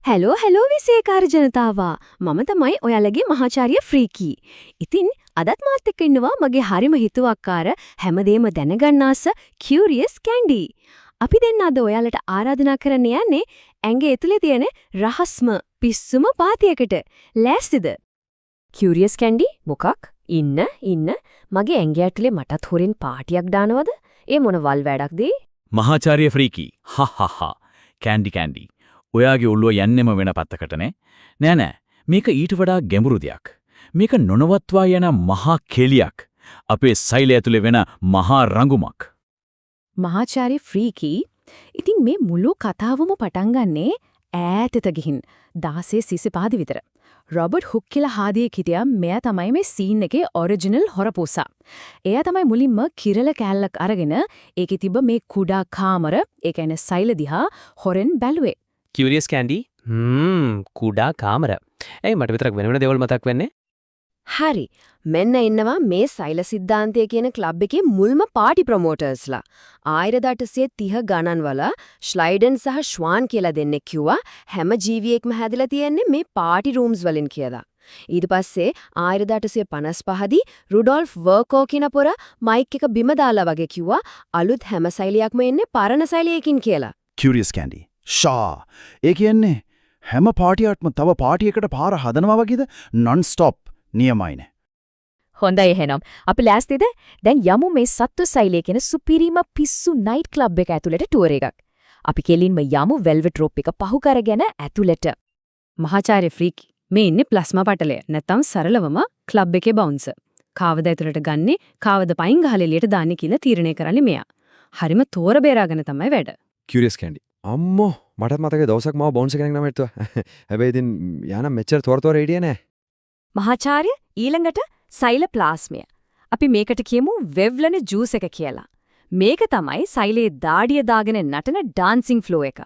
Hello විසේකාර ජනතාවා. මම තමයි ඔයාලගේ මහාචාර්ය ෆ්‍රීකී. ඉතින් අදත් මාත් එක්ක ඉන්නවා මගේ හරිම හිතුවක්කාර හැමදේම දැනගන්න ආස කියුරියස් කැන්ඩි. අපි දෙන්න අද ඔයාලට ආරාධනා කරන්න යන්නේ ඇඟේ ඇතුලේ තියෙන රහස්ම පිස්සුම පාතියකට. ලෑස්තිද? කියුරියස් කැන්ඩි මොකක්? ඉන්න මගේ ඇඟේ ඇතුලේ මටත් හොරෙන් පාටියක් දානවද? ඒ මොන වල් වැඩක්ද? මහාචාර්ය ෆ්‍රීකී. හහහා. කැන්ඩි. ඔයාගේ ඔළුව යන්නෙම වෙන පැත්තකටනේ. නෑ. මේක ඊට වඩා ගැඹුරු දෙයක්. මේක නොනවත්වා යන මහා කෙලියක්. අපේ සෛලය ඇතුලේ වෙන මහා රඟුමක්. මහාචාර්ය ෆ්‍රීකී ඉතින් මේ මුළු කතාවම පටන් ගන්නේ ඈතට ගිහින් 16 සිසිපාදි විතර. රොබර්ට් හුක් කියලා හාදියේ හිටියා. මෙයා තමයි මේ සීන් එකේ ඔරිජිනල් හොරපූසා. එයා තමයි මුලින්ම කිරල කෑල්ලක් අරගෙන ඒකේ තිබ්බ මේ කුඩා කාමර, ඒ කියන්නේ සෛල දිහා හොරෙන් බැලුවේ. කියුරියස් කැන්ඩි කුඩා කාමර. මට විතරක් වෙන දේවල් මතක් වෙන්නේ. හරි. මෙන්න ඉන්නවා මේ සෛල සිද්ධාන්තය කියන ක්ලබ් එකේ මුල්ම පාටි ප්‍රොමෝටර්ස්ලා. 1830 ගණන් වල ශ්ලයිඩන් සහ ශ්වාන් කියලා දෙන්නෙක් කිව්වා හැම ජීවියෙක්ම හැදලා තියෙන්නේ මේ පාටි රූම්ස් වලින් කියලා. ඊට පස්සේ 1855 දී රුඩෝල්ෆ් වර්කෝ කියන පොර මයික් එක බිම දාලා වගේ කිව්වා අලුත් හැම සෛලියක්ම එන්නේ පරණ සෛලියකින් කියලා. කියුරියස් කැන්ඩි. ඒ කියන්නේ හැම පාටියක්ම තව පාටියකට පාර හදනවා වගේද? non stop නියමයිනේ. හොඳයි එහෙනම්. අපි ලෑස්තිද? දැන් යමු මේ සත්තු සෛලය කියන සුපිරිම පිස්සු නයිට් ක්ලබ් එක ඇතුළට ටුවර් එකක්. අපි කෙලින්ම යමු වෙල්වෙට් රෝප් එක පහු කරගෙන ඇතුළට. මහාචාර්ය ෆ්‍රීකී මේ ඉන්නේ ප්ලාස්මා පටලය. නැත්තම් සරලවම ක්ලබ් එකේ බවුන්සර්. කාවද ඇතුළට ගන්නෙ, කාවද පයින් ගහලා එළියට දාන්නේ කියලා තීරණය කරන්නේ මෙයා. හරිම තෝර බේරාගෙන තමයි වැඩ. කියුරියස් කැන්ඩි. අම්මෝ මටත් මතකයි දවසක් මාව බවුන්ස් එකෙන් නම් හිටුවා. හැබැයි ඉතින් යානම් මෙච්චර තොර හිටියේ නෑ. මහාචාර්ය ඊළඟට සෛල ප්ලාස්මය. අපි මේකට කියමු වෙව්ලන ජූස් එක කියලා. මේක තමයි සෛලේ දාඩිය දාගෙන නටන ඩාන්සින් ෆ්ලෝ එක.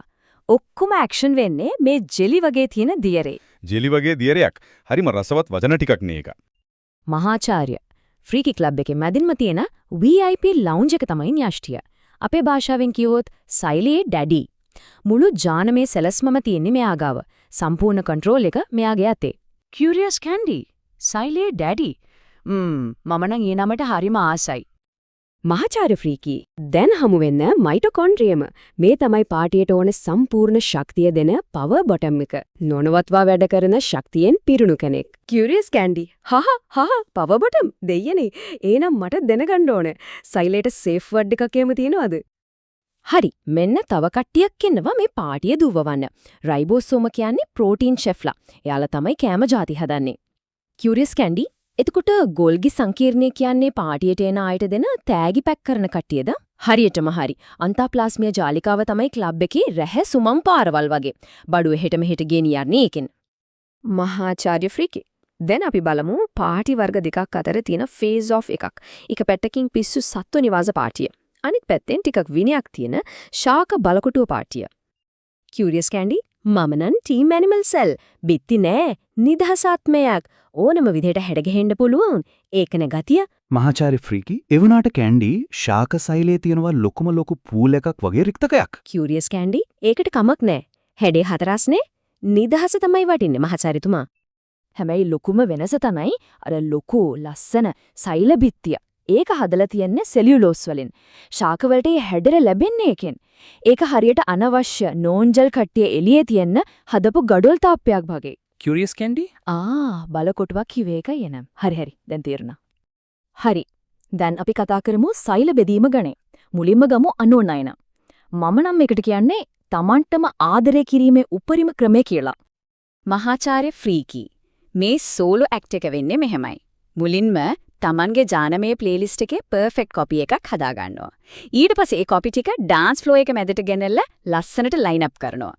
ඔක්කොම ඇක්ෂන් වෙන්නේ මේ ජෙලි වගේ තියෙන දියරේ. ජෙලි වගේ දියරයක්. හරිම රසවත් වචන ටිකක් නේ ඒක. මහාචාර්ය ෆ්‍රීකී ක්ලබ් එකේ මැදින්ම තියෙන VIP ලවුන්ජ් එක තමයි න්‍යෂ්ටිය. අපේ භාෂාවෙන් කියවොත් සෛලේ ඩැඩි. මුළු ජානමේ සැලස්මම තියෙන්නේ මෙයා ගාව. සම්පූර්ණ කන්ට්‍රෝල් එක මෙයාගේ අතේ. කියුරියස් කැන්ඩි සෛලේ ඩැඩි. මම නම් ඒ නමට හරිම ආසයි. මහාචාර්ය ෆ්‍රීකී දැන් හමු වෙන්න මයිටොකොන්ඩ්‍රියම. මේ තමයි පාටියට ඕන සම්පූර්ණ ශක්තිය දෙන පවර් බොටම් එක. නොනවත්වා වැඩ කරන ශක්තියෙන් පිරුණු කෙනෙක්. කියුරියස් කැන්ඩි පවර් බොටම් දෙයියනේ. එහෙනම් මට දැනගන්න ඕනේ. සෛලේට සේෆ් වර්ඩ් එකක් එහෙම තියෙනවද? හරි. මෙන්න තව කට්ටියක් ඉන්නවා මේ පාටිය දුවවන්න. රයිබෝසෝම කියන්නේ ප්‍රෝටීන් ෂෙෆ්ලා. එයාලා තමයි කෑම ಜಾති හදන්නේ. කියුරියස් කැන්ඩි එතකොට ගෝල්ගි සංකීර්ණය කියන්නේ පාටියට එන අයට දෙන තෑගි පැක් කරන කට්ටියද? හරියටම හරි. අන්තාප්ලාස්මියා ජාලිකාව තමයි ක්ලබ් එකේ රැහැ සුමම් පාරවල් වගේ. බඩුව හෙට මෙහෙට ගෙනියන්නේ ඒකෙන්. මහාචාර්ය ෆ්‍රීකී දැන් අපි බලමු පාටි වර්ග දෙකක් අතර තියෙන ෆේස් ඔෆ් එකක්. එක පැත්තකින් පිස්සු සත්ව නිවාස පාටිය. අනිත් පැත්තෙන් ටිකක් විනයක් තියෙන ශාක බලකොටුව පාටිය. කියුරියස් කැන්ඩි මම නම් ටීම් ඇනිමල් සෙල්. බිත්ති නෑ. නිදහසාත්මයක්. ඕනම විදිහට හැඩ ගහෙන්න පුළුවන්. ඒකනේ ගතිය. මහාචාර්ය ෆ්‍රීකී එවුනාට කැන්ඩි ශාක සෛලයේ තියෙනවා ලොකු පූල් එකක් වගේ රික්තකයක්. කියුරියස් කැන්ඩි ඒකට කමක් නෑ. හැඩේ හතරස්නේ. නිදහස තමයි වටින්නේ මහාචාර්යතුමා. හැබැයි ලොකුම වෙනස තමයි අර ලොකු ලස්සන සෛල බිත්තිය. ඒක හදලා තියන්නේ සෙලියුලෝස් වලින්. ශාක වලට හැඩර ලැබෙන්නේ ඒකෙන්. ඒක හරියට අනවශ්‍ය නෝන්ජල් කට්ටිය එළියේ තියන්න හදපු ගඩොල් තාප්පයක් වගේ. කියුරියස් කැන්ඩි බලකොටුවක් කිව්වේ එකයි එනම්. හරි දැන් තේරුණා. හරි. දැන් අපි කතා කරමු සෛල බෙදීම ගැන. මුලින්ම ගමු අනෝනයන. මම නම් මේකට කියන්නේ Tamanටම ආදරය කිරීමේ උපරිම ක්‍රමය කියලා. මහාචාර්ය ෆ්‍රීකී මේ සෝලෝ ඇක්ට් එක වෙන්නේ මෙහෙමයි. මුලින්ම Tamanගේ ජානමේ ප්ලේලිස්ට් එකේ පර්ෆෙක්ට් කොපි එකක් හදා ගන්නවා. ඊට පස්සේ ඒ කොපි ටික ඩාන්ස් ෆ්ලෝ එක මැදට ගෙනල්ලා ලස්සනට ලයින් අප් කරනවා.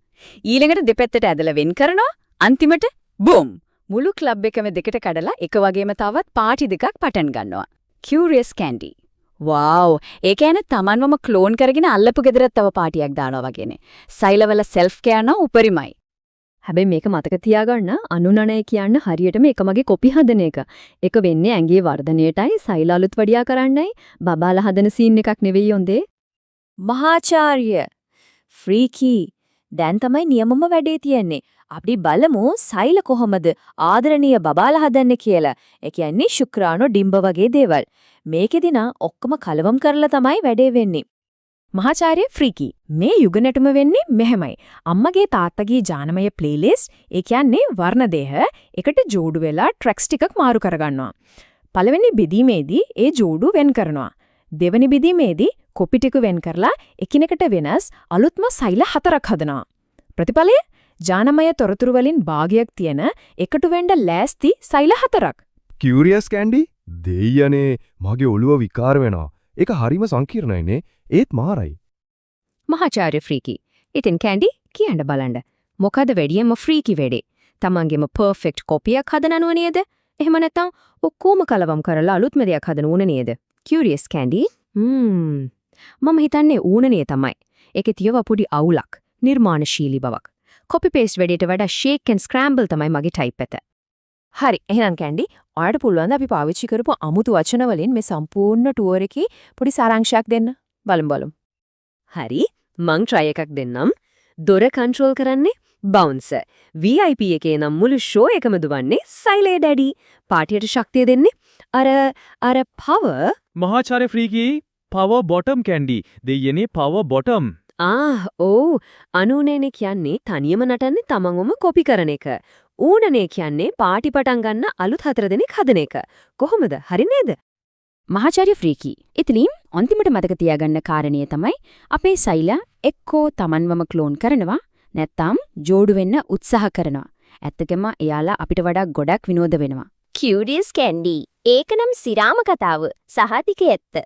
ඊළඟට දෙපැත්තට ඇදලා වෙන් කරනවා. අන්තිමට බූම් මුළු ක්ලබ් එකම දෙකට කඩලා එක වගේම තවත් පාටි දෙකක් පටන් ගන්නවා. කියුරියස් කැන්ඩි වව් ඒ කියන්නේ Tamanවම ක්ලෝන් කරගෙන අල්ලපු ගෙදරත් තව පාටියක් දානවා වගේනේ. සෛලවල සෙල්ෆ් කෙයාර නම් උපරිමයි. හැබැයි මේක මතක තියාගන්න අනුනණය කියන්න හරියටම එකමගේ කොපි හදන එක. ඒක වෙන්නේ ඇඟේ වර්ධනයටයි සෛල අලුත් වඩියා කරන්නයි බබාලා හදන සීන් එකක් නෙවෙයි යොන්දේ. මහාචාර්ය ෆ්‍රීකී දැන් තමයි නියමම වැඩේ තියෙන්නේ. අපි බලමු සෛල කොහොමද ආදරණීය බබාලා හදන්නේ කියලා. ඒ කියන්නේ ශුක්‍රාණු ඩිම්බ වගේ දේවල්. මේකෙදි නා ඔක්කොම කලවම් කරලා තමයි වැඩේ වෙන්නේ. මහාචාර්ය ෆ්‍රීකි මේ යුගනටම වෙන්නේ මෙහෙමයි. අම්මගේ තාත්තගේ ජානමය ප්ලේලිස්ට් ඒ කියන්නේ වර්ණ දේහ එකට ජෝඩු වෙලා ට්‍රැක්ස් ටිකක් මාරු කරගන්නවා. පළවෙනි බෙදීමේදී ඒ ජෝඩු වෙන් කරනවා. දෙවෙනි බෙදීමේදී කොපි ටික වෙන් කරලා එකිනෙකට වෙනස් අලුත්ම සෛල 4ක් හදනවා. ප්‍රතිඵලය ජානමය තොරතුරු වලින් භාගයක් තියෙන එකතු වෙන්න ලෑස්ති සෛල 4ක්. කියුරියස් කැන්ඩි දෙයියනේ මගේ ඔළුව විකාර වෙනවා. ඒක හරිම සංකීර්ණයිනේ. ඒත් මාරයි. මහාචාර්ය ෆ්‍රීකි. ඉතින් කැන්ඩි කියන්න බලන්න. මොකද වැඩියම ෆ්‍රීකි වෙඩේ. තමන්ගේම පර්ෆෙක්ට් කොපියක් හදනව නේද? එහෙම නැත්නම් ඔක්කොම කලවම් කරලා අලුත්ම දෙයක් හදන ඕන නේද? කියුරියස් කැන්ඩි. මම හිතන්නේ ඌණනේ තමයි. ඒකේ තියව පොඩි අවුලක්, නිර්මාණශීලී බවක්. කොපි පේස්ට් වැඩේට වඩා ෂේක් ඇන්ඩ් ස්ක්‍රැම්බල් තමයි මගේ ටයිප් එක. හරි, එහෙනම් කැන්ඩි, ඔයාලට පුළුවන් ද අපි පාවිච්චි කරපු අමුතු වචන වලින් මේ සම්පූර්ණ ටුවර් එකේ පොඩි සාරාංශයක් දෙන්න? බලමු. හරි, මං try එකක් දෙන්නම්. දොර කන්ට්‍රෝල් කරන්නේ බවුන්සර්. VIP එකේ නම් මුළු ෂෝ එකම දුවන්නේ සයිලේ ඩැඩි. පාටියට ශක්තිය දෙන්නේ අර පවර්. මහාචාර්ය ෆ්‍රීකී පවර් බොටම් කැන්ඩි දෙයනේ පවර් බොටම්. අනුනේනේ කියන්නේ තනියම නටන්නේ තමන්වම කොපි කරන එක. ඌණනේ කියන්නේ පාටි පටන් ගන්න අලුත් 4 දෙනෙක් හදන එක. කොහොමද? හරි නේද? මහාචාර්ය ෆ්‍රීකි. ඉතින් අන්තිමට මතක තියාගන්න කාරණිය තමයි අපේ සෛලා එක්කෝ තමන්වම ක්ලෝන් කරනවා නැත්නම් ජෝඩු වෙන්න උත්සාහ කරනවා. ඇත්තටම එයාලා අපිට වඩා ගොඩක් විනෝද වෙනවා. කියුරියස් කැන්ඩි. ඒකනම් සිරාම කතාව. සහතිකය ඇත්ත.